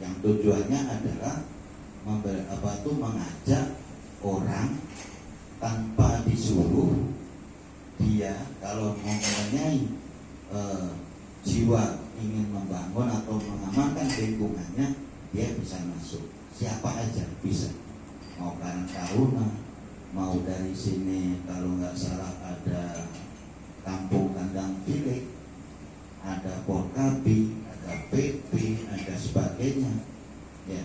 yang tujuannya adalah mengajak orang tanpa disuruh. Dia kalau mempunyai jiwa ingin membangun atau mengamankan lingkungannya, dia bisa masuk. Siapa aja bisa. Mau Karang Taruna, mau dari sini kalau nggak salah ada Kampung Kandang Village, ada Porkabi, ada PP, ada sebagainya. Ya,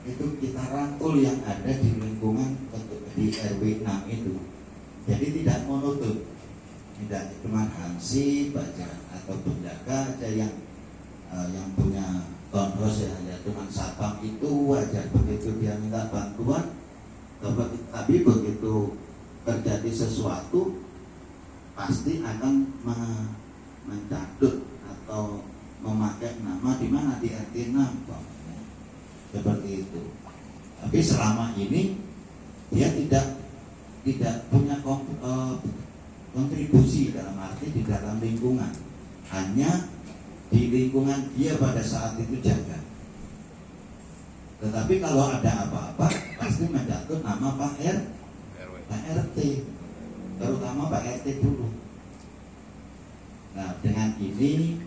itu kita rangkul yang ada di lingkungan di RW 6 itu. Jadi tidak monoton, tidak cuma hansip aja atau penjaga aja yang punya townhouse ya cuma satpam itu wajar. Begitu dia minta bantuan, tapi begitu terjadi sesuatu pasti akan mencatut atau memakai nama di mana, di RT 6 seperti itu. Tapi selama ini dia tidak punya kontribusi dalam arti di dalam lingkungan, hanya di lingkungan dia pada saat itu jaga. Tetapi kalau ada apa-apa pasti mencatut nama Pak RT, terutama Pak RT dulu. Nah, dengan ini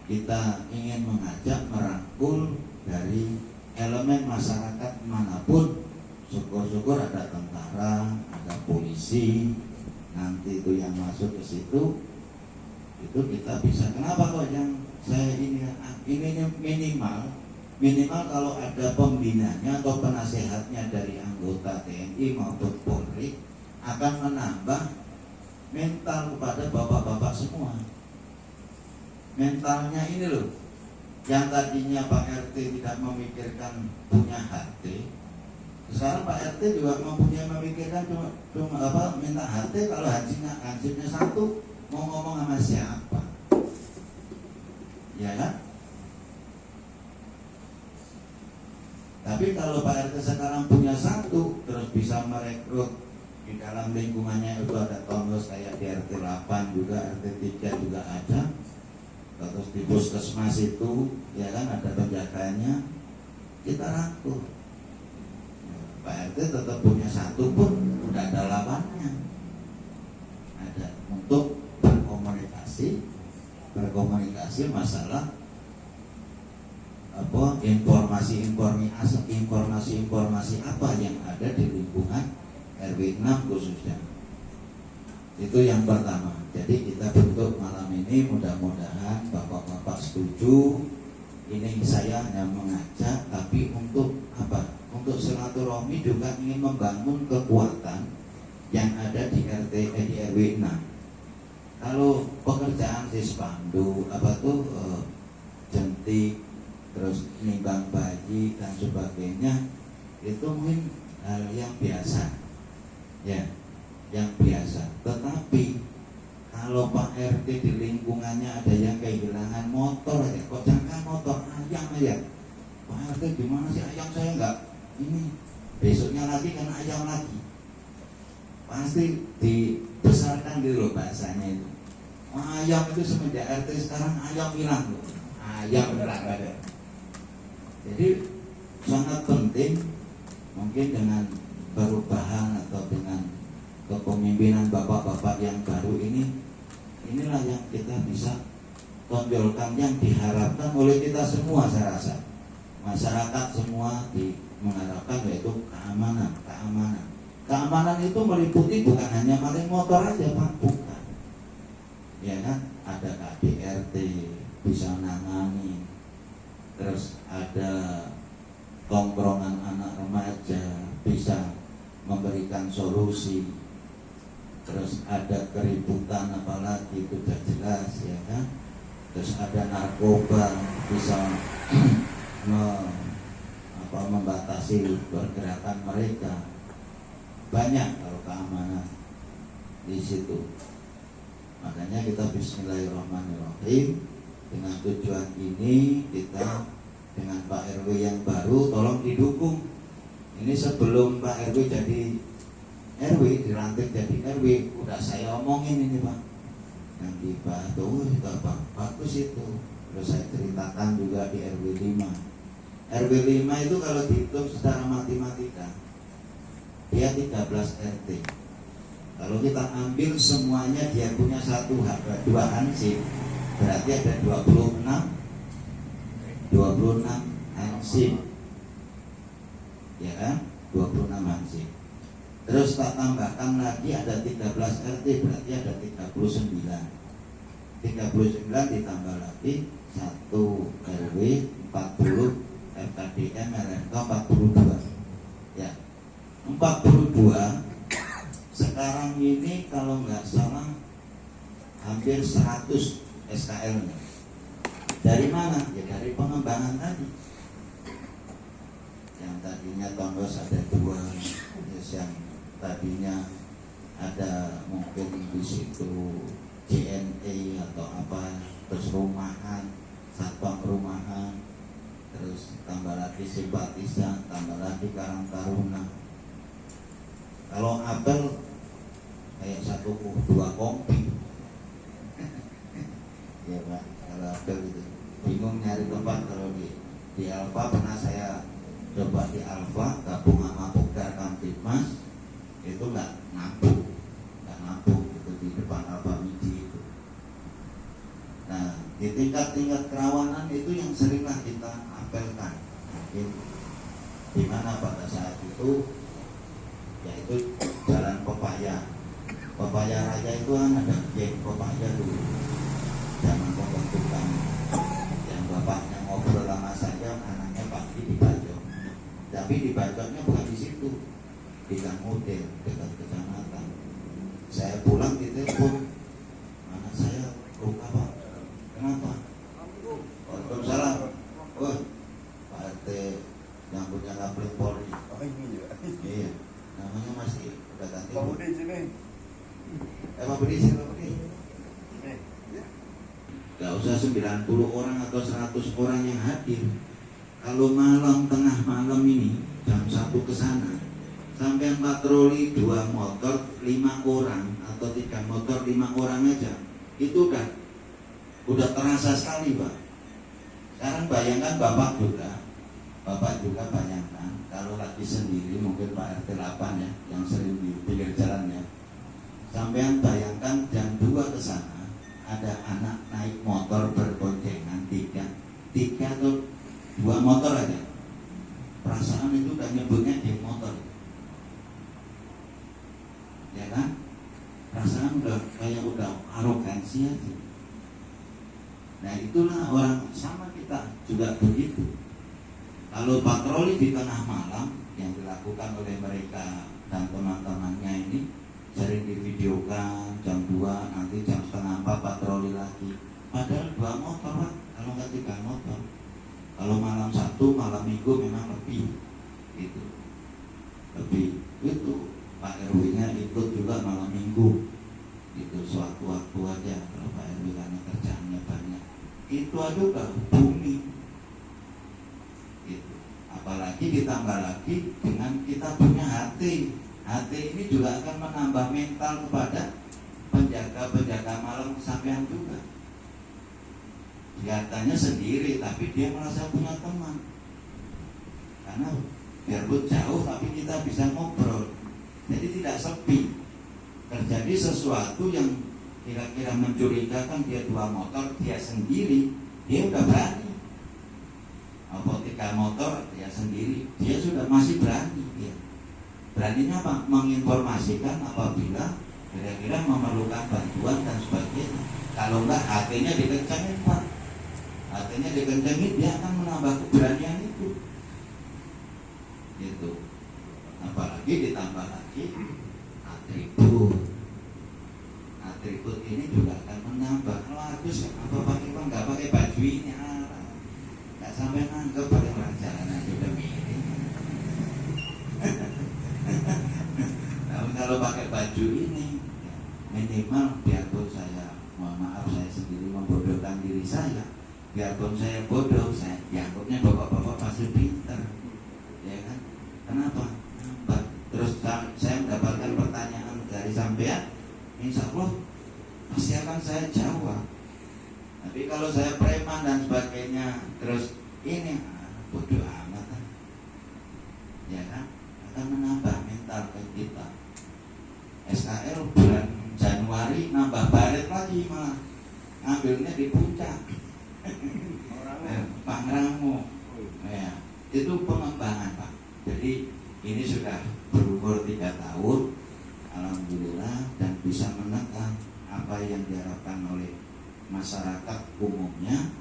kita ingin mengajak merangkul dari elemen masyarakat manapun. Syukur-syukur ada tentara, ada polisi, nanti itu yang masuk ke situ, itu kita bisa. Kenapa kok yang saya ini minimal kalau ada pembinanya atau penasehatnya dari anggota TNI maupun Polri akan menambah mental kepada bapak-bapak semua. Mentalnya ini loh, yang tadinya Pak RT tidak memikirkan punya HT, sekarang Pak RT juga memikirkan cuma minta HT. Kalau hansipnya satu, mau ngomong sama siapa? Ya kan? Tapi kalau Pak RT sekarang punya satu, terus bisa merekrut di dalam lingkungannya itu ada townhouse kayak di RT 8 juga, RT 3 juga ada. Terus di puskesmas itu, ya kan ada penjaganya, kita rangkul. Pak RT tetap punya satu pun udah ada lawannya. Ada untuk berkomunikasi masalah informasi apa yang ada di lingkungan RW 6 khususnya. Itu yang pertama. Jadi kita bentuk malam ini, mudah-mudahan bapak-bapak setuju. Ini saya hanya mengajak, tapi untuk apa? Untuk silaturahmi juga ingin membangun kekuatan yang ada di RW 6. Kalau pekerjaan sispandu jentik, terus nimbang bayi dan sebagainya, itu mungkin hal yang biasa, ya, yang biasa. Tetapi kalau Pak RT di lingkungannya ada yang kehilangan motor ya, kok jangan motor, ayam aja. Pak RT gimana sih, ayam saya enggak ini, besoknya lagi kan ayam lagi. Pasti dibesarkan gitu loh bahasanya itu. Ayam itu semenjak RT sekarang ayam hilang loh. Ayam hilang ada. Jadi sangat penting mungkin dengan perubahan atau dengan kepemimpinan bapak-bapak yang baru ini, inilah yang kita bisa tonjolkan yang diharapkan oleh kita semua. Saya rasa masyarakat semua mengharapkan yaitu keamanan. Keamanan itu meliputi bukan hanya maling motor aja Pak, bukan. Ya kan, ada KDRT bisa nangani, terus ada tongkrongan anak remaja bisa memberikan solusi, terus ada keributan apalagi itu sudah jelas ya kan, terus ada narkoba bisa membatasi pergerakan mereka. Banyak kalau keamanan di situ. Makanya kita bismillahirrahmanirrahim. Dengan tujuan ini kita dengan Pak RW yang baru tolong didukung. Ini sebelum Pak RW jadi RW, dilantik jadi RW, udah saya omongin ini Pak. Yang dibahas tuh bagus itu. Terus saya ceritakan juga di RW 5. RW 5 itu kalau dihitung secara matematika dia 13 RT. Kalau kita ambil semuanya dia punya dua hansip, berarti ada 26 hansip, ya kan? 26 hansip. Terus tak tambahkan lagi ada 13 RT, berarti ada 39 ditambah lagi 1 RW 40 FKDM RMK 42, ya 42. Sekarang ini kalau nggak salah hampir 100 SKL-nya. Dari mana? Ya dari pengembangan tadi. Yang tadinya Tongos ada 2, yang tadinya ada mungkin di situ JNE atau apa, terus rumahan, satpam perumahan, terus tambah lagi simpatisan, tambah lagi Karang Taruna. Kalau apel kayak 2 kompi. Ya Pak, kalau apel itu bingung nyari tempat. Kalau di Alfa pernah saya coba di Alfa gabung sama Pokdar Kamtipmas, itu nggak nampung itu di depan Alfa Widi itu. Nah di tingkat kerawanan itu yang seringlah kita apelkan, mungkin di mana pada saat itu yaitu Jalan Pepaya Raya itu kan ada geng Pepaya dulu zaman pembentukan, yang bapaknya ngobrol sama saya, anaknya pagi di Bajok, tapi di Bajoknya bukan di situ, di Gang Model dekat kecamatan. Saya pulang ditelepon, anak saya luka Pak. Kenapa? Waalaikumsalam. Oh Pak RT yang punya Kapling Polri. Iya, namanya masih udah ganti. Pak Budi sini. Pak Budi sini. Gak usah 90 orang atau 100 orang yang hadir. Kalau malam, tengah malam ini jam 1 ke sana, sampai patroli 2 motor 5 orang atau 3 motor 5 orang aja, itu udah terasa sekali Pak. Sekarang bayangkan Bapak juga bayangkan kalau lagi sendiri, mungkin Pak RT 8 ya yang sering di pinggir jalannya, sampean bayangkan jam 2 ke sana ada anak naik motor berboncengan 3 atau 2 motor aja, perasaan itu udah nyebutnya geng motor, ya kan? Perasaan udah arogansi aja. Nah itulah orang sama kita juga begitu. Kalau patroli di tengah malam yang dilakukan oleh mereka dan teman-temannya ini sering divideokan, jam 2 nanti jam setengah 4 patroli lagi, padahal 2 motor Pak, kalau nggak 3 motor. Kalau malam Sabtu, malam Minggu memang lebih itu Pak RW-nya ikut juga malam Minggu itu sewaktu-waktu aja. Kalau Pak RW karena kerjaannya banyak, itu aja udah bumi itu. Apalagi ditambah lagi dengan kita punya hati ini juga akan menambah mental kepada penjaga malam sampean juga. Kelihatannya sendiri tapi dia merasa punya teman, karena biarpun jauh tapi kita bisa ngobrol, jadi tidak sepi. Terjadi sesuatu yang kira-kira mencurigakan, dia 2 motor, dia sendiri, dia udah berani. Apa 3 motor, dia sendiri, dia sudah masih berani. Dia beraninya apa? Menginformasikan apabila kira-kira memerlukan bantuan dan sebagainya. Kalau enggak, hatinya dikencangin Pak, hatinya dikencangin, dia akan menambah keberanian itu. Gitu. Apalagi ditambah lagi atribut ini juga akan menambah. Kalau harus apa pakai Pak, nggak pakai baju ini, nggak sampai nangkep pada orang jalanan sudah miring. Namun kalau pakai baju ini, minimal biarpun saya, mohon maaf saya sendiri membodohkan diri saya, biarpun saya bodoh, saya dianggapnya bapak-bapak pasti pintar, ya kan? Kenapa? Terus saya mendapatkan pertanyaan dari sampean, insya Allah pasti akan saya jawab. Tapi kalau saya preman dan sebagainya, terus ini bodoh amat. itu pengembangan Pak. Jadi ini sudah berumur 3 tahun, alhamdulillah, dan bisa menekan apa yang diharapkan oleh masyarakat umumnya,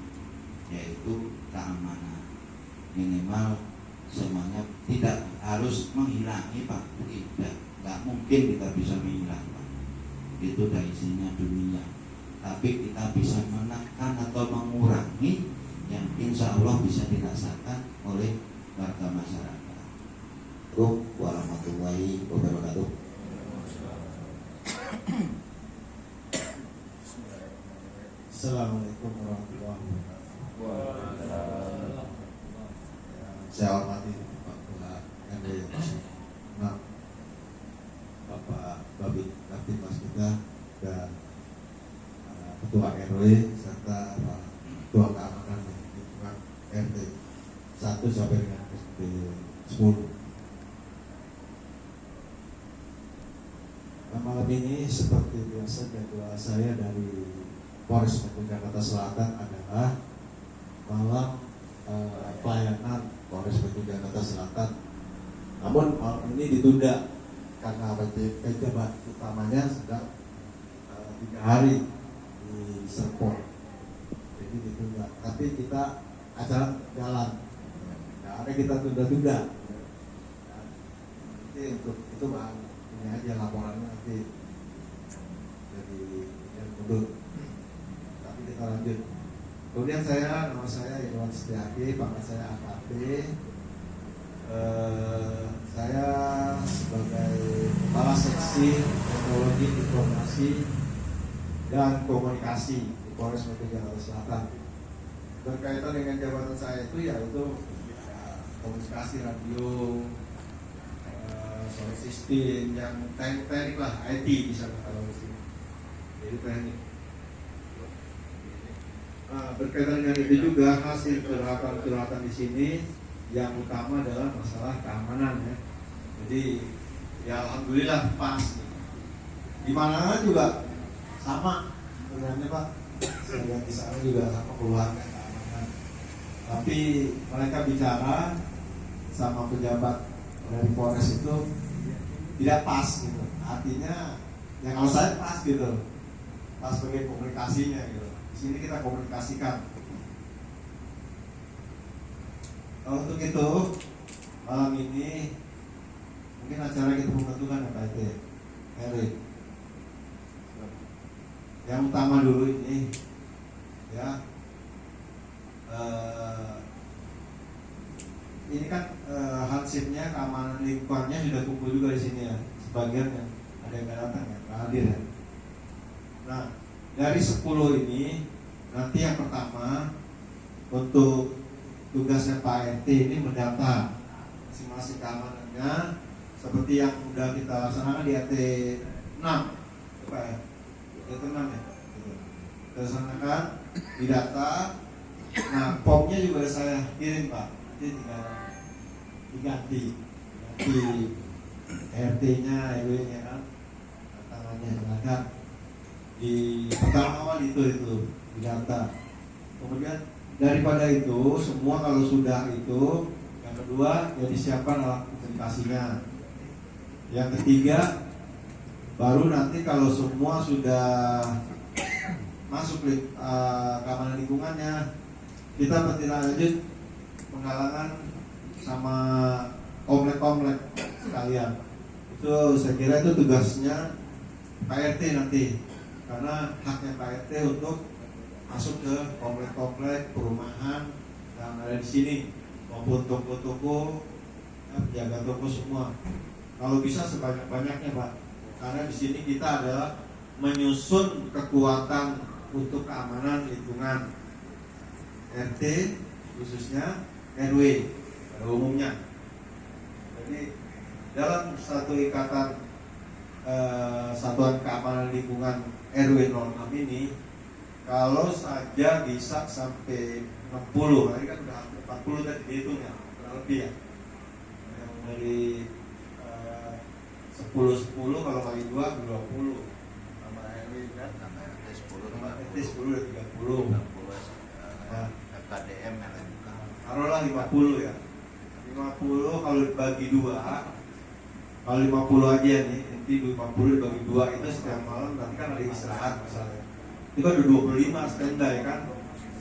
yaitu keamanan. Minimal semuanya tidak harus menghilangi Pak, tidak, nggak mungkin kita bisa menghilang Pak. Itu dah isinya dunia. Tapi kita bisa menekan atau mengurangi yang insya Allah bisa dirasakan oleh warga masyarakat. Assalamualaikum warahmatullahi wabarakatuh. Assalamualaikum warahmatullahi wabarakatuh. Saya hormati Pak Ketua RW Bapak Babit Kaptimas kita dan Ketua RW serta Pak Ketua Keamanan Lingkungan RT 1 sampai dengan RT 10. Malam ini seperti biasa jadwal saya dari Polres Metro Jakarta Selatan adalah malam pelayanan Polres Metro Jakarta Selatan. Namun malam ini ditunda karena pejabat utamanya sedang 3 hari di Serpong, jadi ditunda. Tapi kita acara jalan, nah, ada kita tunda-tunda. Nanti untuk itu bang, ini aja laporannya nanti dari yang mundur. Tapi kita lanjut. Kemudian nama saya Irwan Setiaki, pangkat saya AKP. Saya sebagai Kepala Seksi Teknologi Informasi dan Komunikasi di Polres Metro Jakarta Selatan. Berkaitan dengan jabatan saya itu yaitu komunikasi radio, soal sistem yang teknik lah, IT bisa kalau di sini. Jadi teknik. Berkaitan dengan itu juga hasil curhatan di sini yang utama adalah masalah keamanan ya. Jadi ya alhamdulillah pas. Di mana juga sama sebenarnya Pak. Saya lihat di sana juga sama keluarga keamanan. Tapi mereka bicara sama pejabat dari Polres itu tidak pas gitu. Artinya ya kalau saya pas gitu. Pas sebagai komunikasinya gitu. Di sini kita komunikasikan. Untuk itu malam ini mungkin acara kita membentukkan ya Pak RT, yang utama dulu ini ya ini kan hansipnya keamanan lingkungannya sudah kumpul juga di sini ya, sebagian yang ada yang nggak datang ya, nggak hadir ya. Nah dari 10 ini nanti yang pertama untuk tugasnya Pak RT ini mendata masing-masing keamanannya seperti yang sudah kita laksanakan di RT 6 Pak ya, RT 6 ya kita laksanakan, didata. Nah formnya juga saya kirim Pak, nanti tinggal diganti RT-nya, RW-nya kan tangannya silakan di pertama awal itu didata. Kemudian daripada itu semua kalau sudah itu, yang kedua ya disiapkan alat komunikasinya. Yang ketiga baru nanti kalau semua sudah masuk keamanan lingkungannya, kita bertindak lanjut penggalangan sama komplek-komplek sekalian. Itu saya kira itu tugasnya Pak RT nanti, karena haknya Pak RT untuk masuk ke komplek-komplek perumahan yang ada di sini maupun toko-toko, penjaga toko semua. Kalau bisa sebanyak-banyaknya Pak, karena di sini kita adalah menyusun kekuatan untuk keamanan lingkungan RT khususnya, RW pada umumnya. Jadi dalam satu ikatan satuan keamanan lingkungan RW 06 ini, kalau saja bisa sampai 60, tadi kan udah 40 tadi dihitung ya, kurang lebih ya. Yang dari 10 kalau kali 2 20. Nama RW kan, nama RT 10, nama RT 10 udah 30. 60 FKDM taruhlah 50 ya. 50 kalau dibagi 2, kalau 50 aja nih, nanti 50 dibagi 2 itu setiap malam berarti kan ada istirahat misalnya. Itu ada 25 standby kan.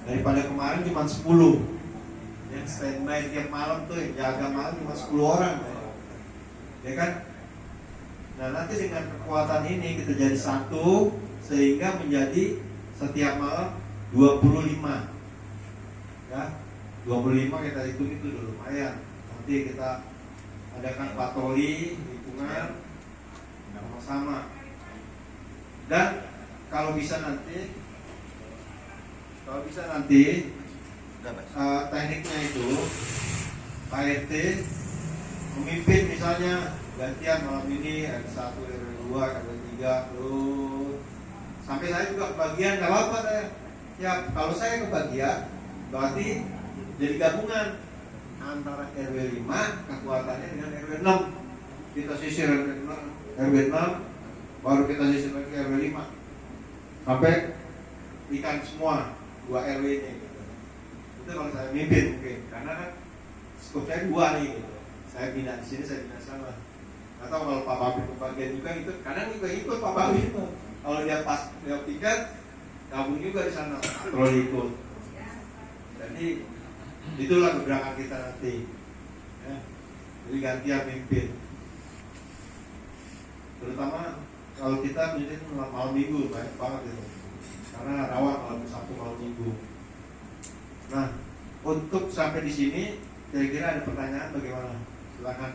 Daripada kemarin cuma 10. Yang standby tiap malam tuh yang jaga malam cuma 10 orang. Ya kan? Nah, nanti dengan kekuatan ini kita jadi satu sehingga menjadi setiap malam 25. Ya. 25 kita hitung itu dulu lumayan. Nanti kita adakan patroli lingkungan sama-sama. Dan kalau bisa nanti tekniknya itu Pak RT memimpin misalnya gantian malam ini RW 1, RW 2, RW 3 terus sampai saya juga kebagian, nggak apa-apa saya. Ya kalau saya kebagian berarti jadi gabungan antara RW 5 kekuatannya dengan RW 6. Kita sisir RW 6 baru kita sisir lagi RW 5 sampai ikan semua 2 RW ini gitu. Itu kalau saya mimpin mungkin karena kan skop saya 2 nih gitu. Saya pindah di sini, saya pindah sana. Atau kalau Pak Babin kebagian juga itu kadang juga ikut Pak Babin. Kalau dia pas dia tiket gabung juga di sana kalau ikut. Jadi itulah gebrakan kita nanti. Ya. Jadi gantian mimpin. Terutama kalau kita mimpin malam minggu baik banget itu. Karena rawan kalau Sabtu malam minggu. Nah, untuk sampai di sini kira-kira ada pertanyaan bagaimana? Silakan.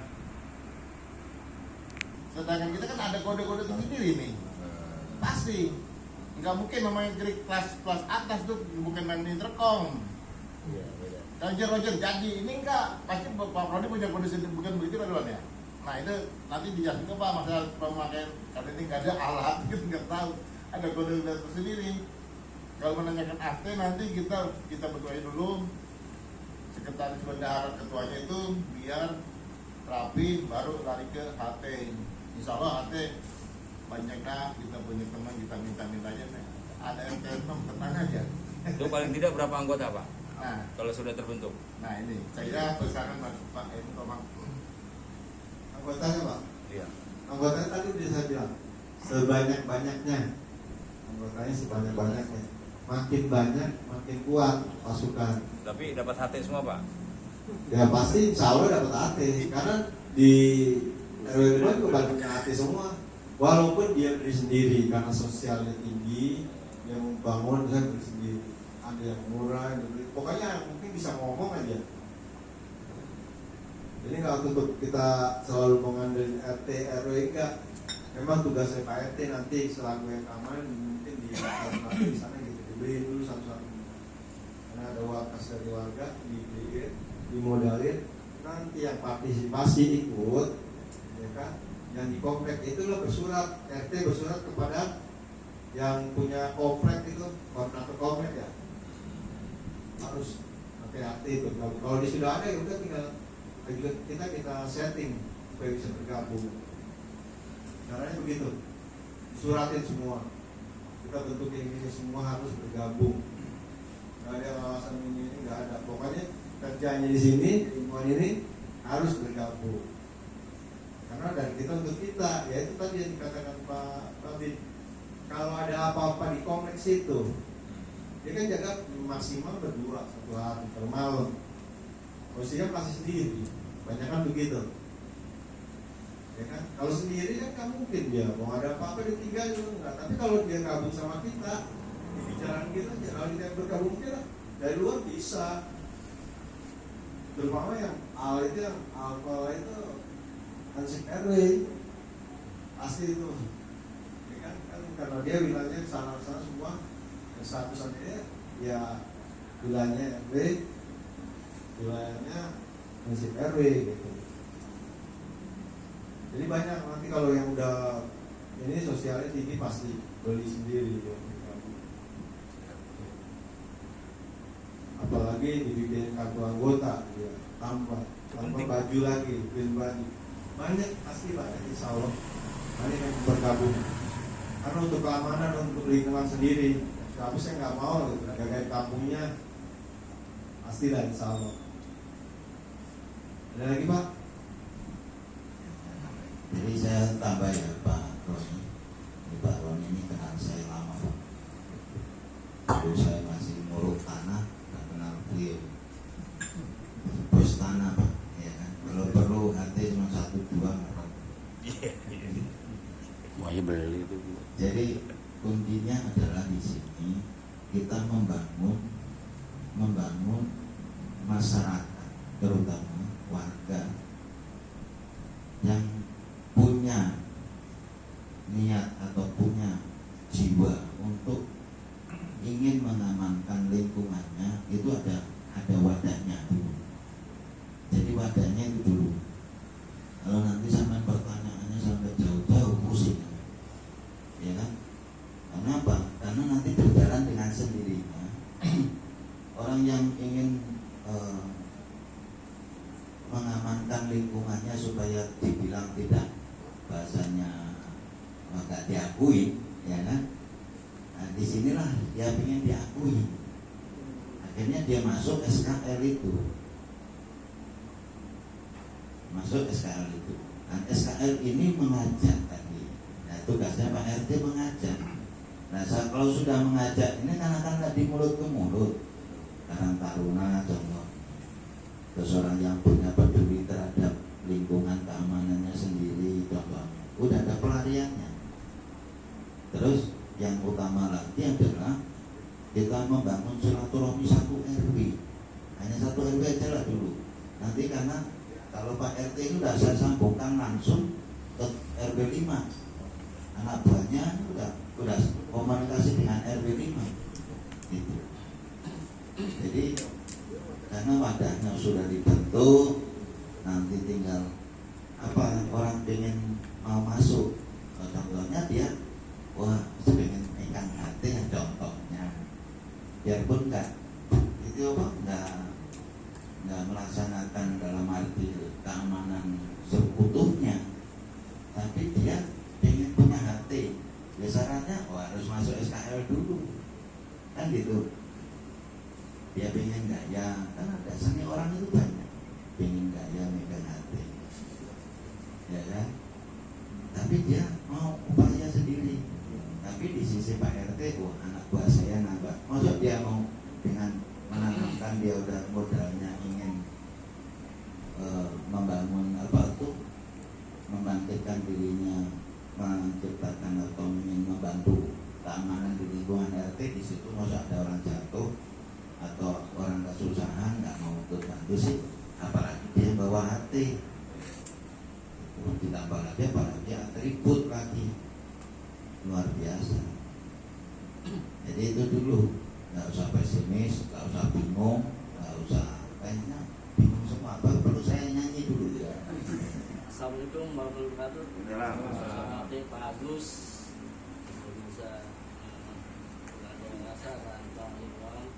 Sedangkan kita kan ada kode-kode tersendiri nih. Pasti nggak mungkin namanya kelas atas tuh bukan main intercom. Roger jadi ini enggak pasti Pak Prodi punya kode sendiri bukan begitu kan ya. Nah itu nanti dijelasin ke Pak masalah pemakaian karena ini nggak ada alat kita nggak tahu ada kode tersendiri. Kalau menanyakan AT nanti kita berdoa dulu sekretaris bendahara ketuanya itu biar rapi baru lari ke HT. Insya Allah HT banyaknya kita punya teman kita minta aja ada RT 6 tenang aja. Itu paling tidak berapa anggota Pak? Nah, kalau sudah terbentuk. Nah ini saya pesanan Pak ini Pak. Anggotanya Pak? Iya. Anggotanya tadi udah saya bilang sebanyak-banyaknya. Anggotanya sebanyak-banyaknya. Makin banyak makin kuat pasukan. Tapi dapat HT semua Pak? Ya pasti insya Allah dapat HT karena di RW 5 juga banyaknya HT semua. Walaupun dia beli sendiri karena sosialnya tinggi, yang bangun bisa beli sendiri. Ada yang murah, yang beli. Pokoknya mungkin bisa ngomong aja. Jadi nggak untuk kita selalu mengandalkan RT RW enggak. Memang tugasnya Pak RT nanti selaku yang aman mungkin di sana gitu dibeli dulu satu-satu. Karena ada wakas dari warga dibeliin, dimodalin. Nanti yang partisipasi ikut, ya kan? Yang di komplek itu lo bersurat RT bersurat kepada yang punya komplek itu koordinator komplek ya harus hati-hati bergabung. Kalau di sudah ada ya udah tinggal kita setting supaya bisa bergabung. Caranya begitu, suratin semua. Kita bentukin ini semua harus bergabung. Nggak ada alasan ini nggak ada. Pokoknya kerjanya di sini lingkungan ini harus bergabung. Karena dari kita untuk kita, ya itu tadi yang dikatakan Pak Babin. Kalau ada apa-apa di kompleks itu, dia kan jaga maksimal berdua satu hari per malam. Posisinya pasti sendiri, banyak kan begitu. Ya kan? Kalau sendiri kan nggak mungkin dia mau ada apa-apa ditinggal juga enggak. Tapi kalau dia gabung sama kita, dibicarakan kita, kalau dia bergabung kita dari luar bisa. Terutama yang alfa itu Hansip RW pasti itu, ya kan karena dia wilayahnya sana semua yang satu-satunya ya wilayahnya RW, wilayahnya Hansip RW gitu. Jadi banyak nanti kalau yang udah ini sosialnya tinggi pasti beli sendiri gitu. Apalagi dibikin kartu anggota ya tambah baju lagi, bikin baju banyak pasti banyak insya Allah banyak yang bergabung karena untuk keamanan untuk lingkungan sendiri. Tapi saya nggak mau jaga kampungnya pastilah insya Allah. Ada lagi Pak? Jadi saya tambah ya Pak Roni. Ini Pak Roni ini kenal saya lama Pak. Dulu saya masih nguruk tanah, tak kenal beliau. Bos tanah Pak, ya kan. Kalau perlu hati cuma 1-2 Pak. Wah, ya beli itu. Jadi kuncinya adalah di sini kita membangun masyarakat, terutama warga yang punya niat atau punya jiwa untuk ingin mengamankan lingkungannya. Itu ada wadahnya dulu. Jadi wadahnya itu dulu. Kalau nanti sampai pertanyaannya sampai jauh-jauh pusing, ya kan? Kenapa? Karena nanti berjalan dengan sendirinya. Orang yang ingin mengamankan lingkungannya supaya dibilang tidak, bahasanya nggak diakui, ya kan? Nah, disinilah dia ingin diakui. Akhirnya dia masuk SKL itu. Dan SKL ini mengajak tadi. Nah, tugasnya Pak RT mengajak. Nah, kalau sudah mengajak ini kan akan nggak di mulut ke mulut. Karang Taruna contoh. Terus orang yang punya peduli terhadap lingkungan keamanannya sendiri contohnya. Udah ada pelariannya. Terus yang utama lagi adalah kita membangun silaturahmi 1 RW. Hanya 1 RW aja lah dulu. Nanti karena kalau Pak RT itu sudah saya sambungkan langsung ke RW 5. Anak buahnya udah komunikasi dengan RW 5 gitu. Jadi karena wadahnya sudah dibentuk, nanti tinggal orang pengen mau masuk. Contohnya dia, wah pengen ikan hati ya contohnya. Biarpun enggak melaksanakan dalam arti keamanan seutuhnya, tapi dia pengen punya hati. Ya syaratnya harus masuk SKL dulu, kan gitu. Dia pengen gaya, kan ada seni orang itu banyak, pengen gaya megang hati, ya kan. Tapi dia mau upaya sendiri. Tapi di sisi Pak RT, wah anak buah saya nambah. Maksud dia mau dengan menanamkan dia udah modalnya ingin membangun membangkitkan dirinya, menciptakan atau ingin membantu keamanan di lingkungan RT. Di situ masa ada orang jatuh atau orang kesusahan nggak mau ikut bantu sih, apalagi dia bawa hati. Ditambah lagi apalagi atribut lagi luar biasa. Jadi itu dulu, nggak usah pesimis, nggak usah bingung, nggak usah kayaknya bingung semua. Apa perlu saya nyanyi dulu ya? Assalamualaikum warahmatullahi wabarakatuh. Selamat Pak Agus. Bisa ada rasa tentang lingkungan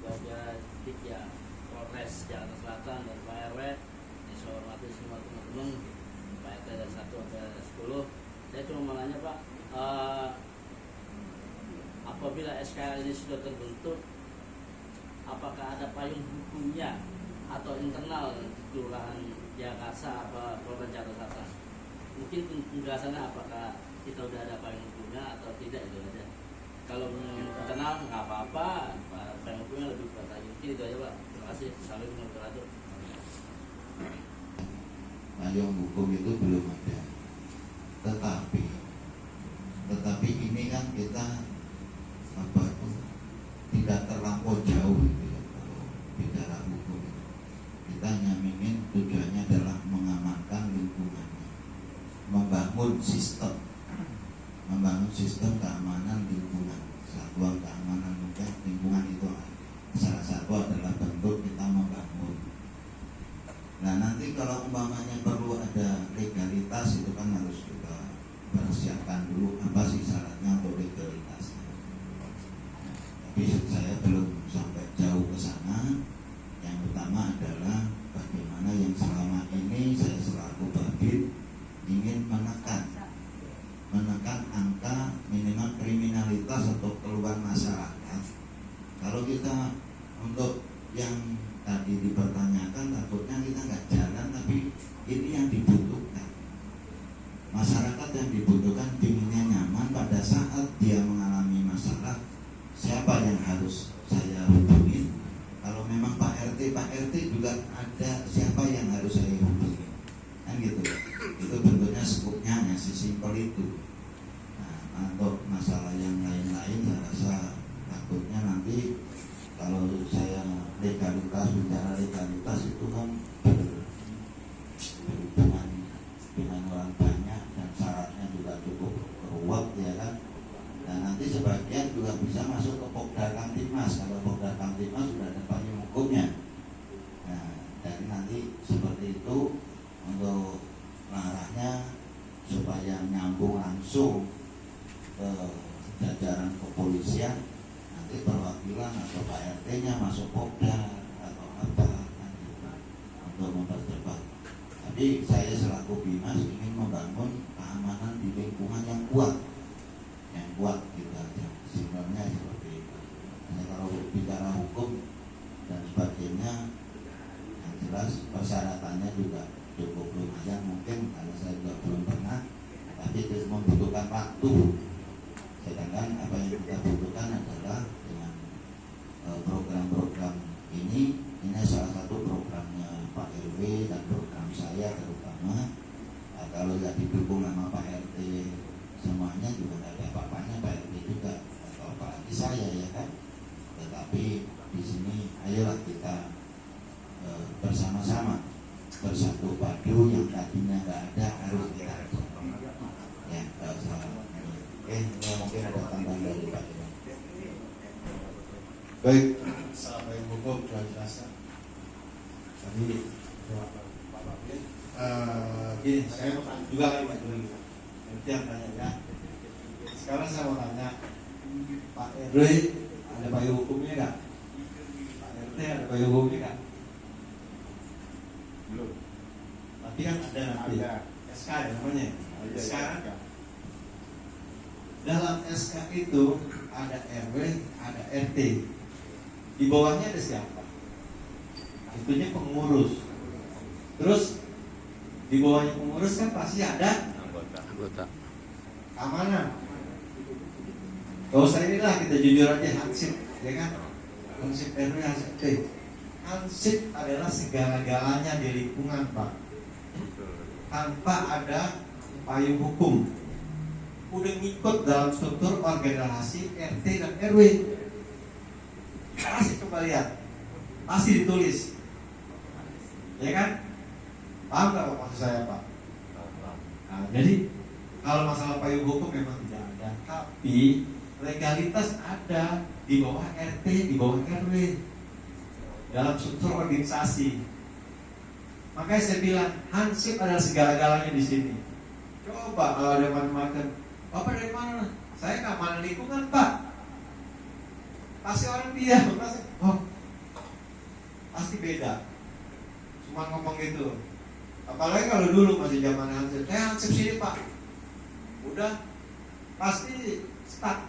Baja Tiga Polres Jakarta Selatan dan Pak RW. Yang saya hormati semua teman-teman, Pak RT dari 1 sampai 10. Saya cuma mau nanya Pak, apabila SKL ini sudah terbentuk, apakah ada payung hukumnya atau internal kelurahan Jakarta apa Polres Jakarta Selatan? Mungkin penjelasannya apakah kita udah ada payung hukumnya atau tidak, itu aja. Kalau internal nggak apa-apa, payung hukumnya lebih kuat lagi. Mungkin itu aja Pak. Terima kasih. Assalamualaikum warahmatullahi wabarakatuh. Payung hukum itu belum ada. Tetapi ini kan kita tidak terlampau jauh gitu ya, kalau bicara hukum. Kita hanya ingin tujuannya adalah mengamankan lingkungannya, membangun sistem keamanan lingkungan, satuan keamanan lingkungan itu salah satu adalah bentuk kita membangun. Nah nanti kalau umpamanya perlu ada legalitas, itu kan harus kita persiapkan dulu apa sih syaratnya untuk legalitasnya. Tapi saya belum sampai jauh ke sana. Yang utama adalah bagaimana yang selama ini saya selaku Babin ingin menekan angka minimal kriminalitas atau keluhan masyarakat. Kalau kita untuk yang tadi dipertanyakan, takutnya kita nggak jalan ada siapa yang harus saya hubungi, kan gitu. Itu bentuknya skupnya hanya sesimpel itu. Nah, untuk masalah yang lain-lain saya rasa takutnya nanti kalau saya bicara legalitas itu kan berhubungan dengan orang banyak dan syaratnya juga cukup ruwet ya kan. Dan nanti sebagian juga bisa masuk ke Pokdar Kamtibmas. Kalau Pokdar Kamtibmas sudah ada payung hukumnya. Nah, jadi nanti seperti itu untuk arahnya supaya nyambung langsung ke jajaran kepolisian, nanti perwakilan atau Pak RT-nya masuk Pokdar atau apa kan gitu, untuk mempercepat. Tapi saya selaku Bimas ingin membangun keamanan di lingkungan yang kuat gitu aja. Sebenarnya seperti itu. Hanya kalau bicara hukum dan sebagainya, yang jelas persyaratannya juga cukup lumayan mungkin karena saya juga belum pernah, tapi itu membutuhkan waktu. Sedangkan apa yang kita butuhkan adalah dengan program-program ini salah satu programnya Pak RW dan program saya terutama. Nah, kalau tidak didukung sama Pak RT semuanya juga tidak ada apa-apanya, Pak RT juga atau apalagi saya ya kan. Tetapi di sini ayolah kita bersama-sama bersatu padu, yang tadinya nggak ada harus kita ada. Ya, nggak usah. Oke, ya, mungkin ada tambahan dari Pak. Baik, sahabat hukum sudah jelaskan. Tadi Pak Bakir, gini, saya mau tanya juga lagi Pak Juli. Nanti yang tanya ya. Sekarang saya mau tanya, Pak RW ada payung hukumnya nggak? Pak RT ada payung hukumnya nggak? Belum. Tapi kan ada nanti. SK ya namanya. SK kan? Dalam SK itu ada RW, ada RT. Di bawahnya ada siapa? Itunya pengurus. Terus di bawahnya pengurus kan pasti ada Anggota. keamanan. Kalau saya inilah kita jujur aja, hansip, ya kan? Hansip RW, hansip RT. Hansip adalah segala-galanya di lingkungan, Pak. Tanpa ada payung hukum. Udah ngikut dalam struktur organisasi RT dan RW. Pasti coba lihat, pasti ditulis, ya kan? Paham nggak maksud saya Pak? Nah, jadi kalau masalah payung hukum memang tidak ada, tapi legalitas ada di bawah RT, di bawah RW, dalam struktur organisasi. Makanya saya bilang hansip adalah segala-galanya di sini. Coba kalau ada macam-macam, Bapak dari mana? Saya keamanan lingkungan Pak. Pasti orang diam, pasti beda. Cuma ngomong gitu. Apalagi kalau dulu masih zaman hansip, saya hansip sini Pak. Udah pasti stuck.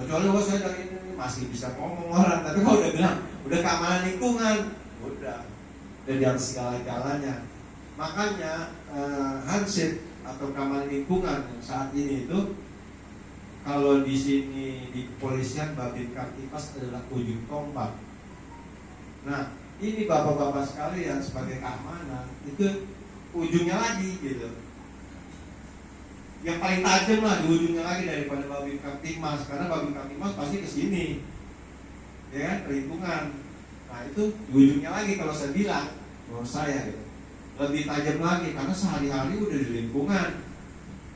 Kecuali kalau saya dari ini masih bisa ngomong orang, tapi kalau udah bilang udah keamanan lingkungan, udah di atas segala-galanya. Makanya hansip atau keamanan lingkungan yang saat ini itu, kalau di sini di kepolisian Babin Kamtibmas adalah ujung tombak. Nah, ini bapak-bapak sekalian sebagai keamanan itu ujungnya lagi gitu. Yang paling tajam lah di ujungnya lagi daripada Babin Kamtibmas, karena Babin Kamtibmas pasti ke sini, ya kan, lingkungan. Nah itu di ujungnya lagi kalau saya bilang, menurut saya gitu, lebih tajam lagi karena sehari-hari udah di lingkungan.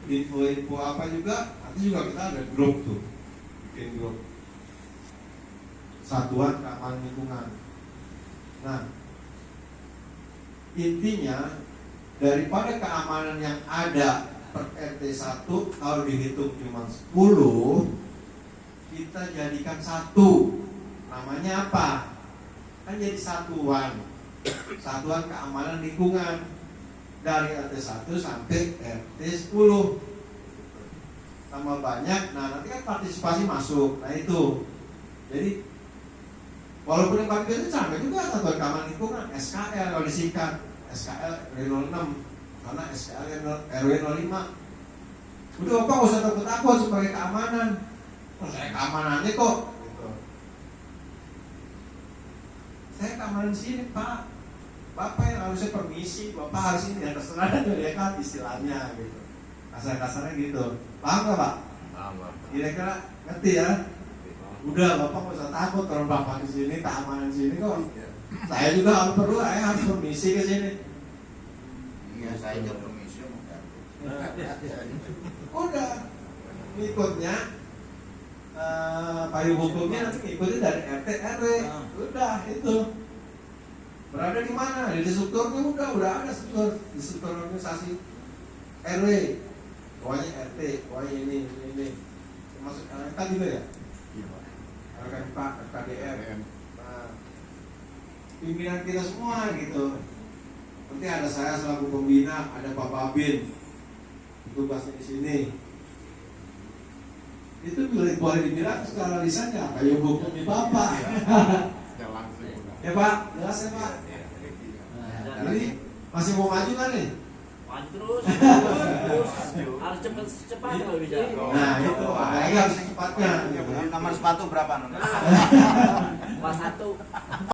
Info-info apa juga, nanti juga kita ada grup tuh, bikin grup Satuan Keamanan Lingkungan. Nah, intinya daripada keamanan yang ada per RT 1 kalau dihitung cuma 10, kita jadikan satu. Namanya apa? Kan jadi satuan Keamanan Lingkungan dari RT 1 sampai RT 10. Tambah banyak, nah nanti kan partisipasi masuk. Nah itu, jadi walaupun yang paling biasa sampai juga Satuan Keamanan Lingkungan, SKL kalau disingkat, SKL RW 06 karena SKL RW 05. Udah Bapak gak usah takut-takut sebagai keamanan. Saya keamanannya kok gitu. saya keamanan sini Pak. Bapak yang harusnya permisi, Bapak harus ini ya terserah ya kan istilahnya gitu. Kasar-kasarnya gitu. Paham nggak Pak? Paham, Pak. Kira-kira ngerti ya? Udah Bapak nggak usah takut kalau Bapak di sini keamanan sini kok. Saya juga kalau perlu saya harus permisi ke sini. Iya, saya aja permisi bukan. Udah ngikutnya payung hukumnya nanti ngikutin dari RT RW. Udah itu. Berada di mana? Di strukturnya udah ada struktur di struktur organisasi RW. Pokoknya RT, pokoknya ini. Termasuk RK juga ya? Iya, Pak. RK RKDR. Nah, pimpinan kita semua gitu. Nanti ada saya selaku pembina, ada Pak Babin, tugasnya di sini. Itu boleh dibilang skala lisannya kayak hukumnya Bapak. Ya Pak, jelas ya Pak. Nah, ini masih mau maju kan nih? Maju terus, harus cepat kalau bisa. Nah itu, apalagi harus secepatnya. Nomor sepatu berapa nomor? Pas 1.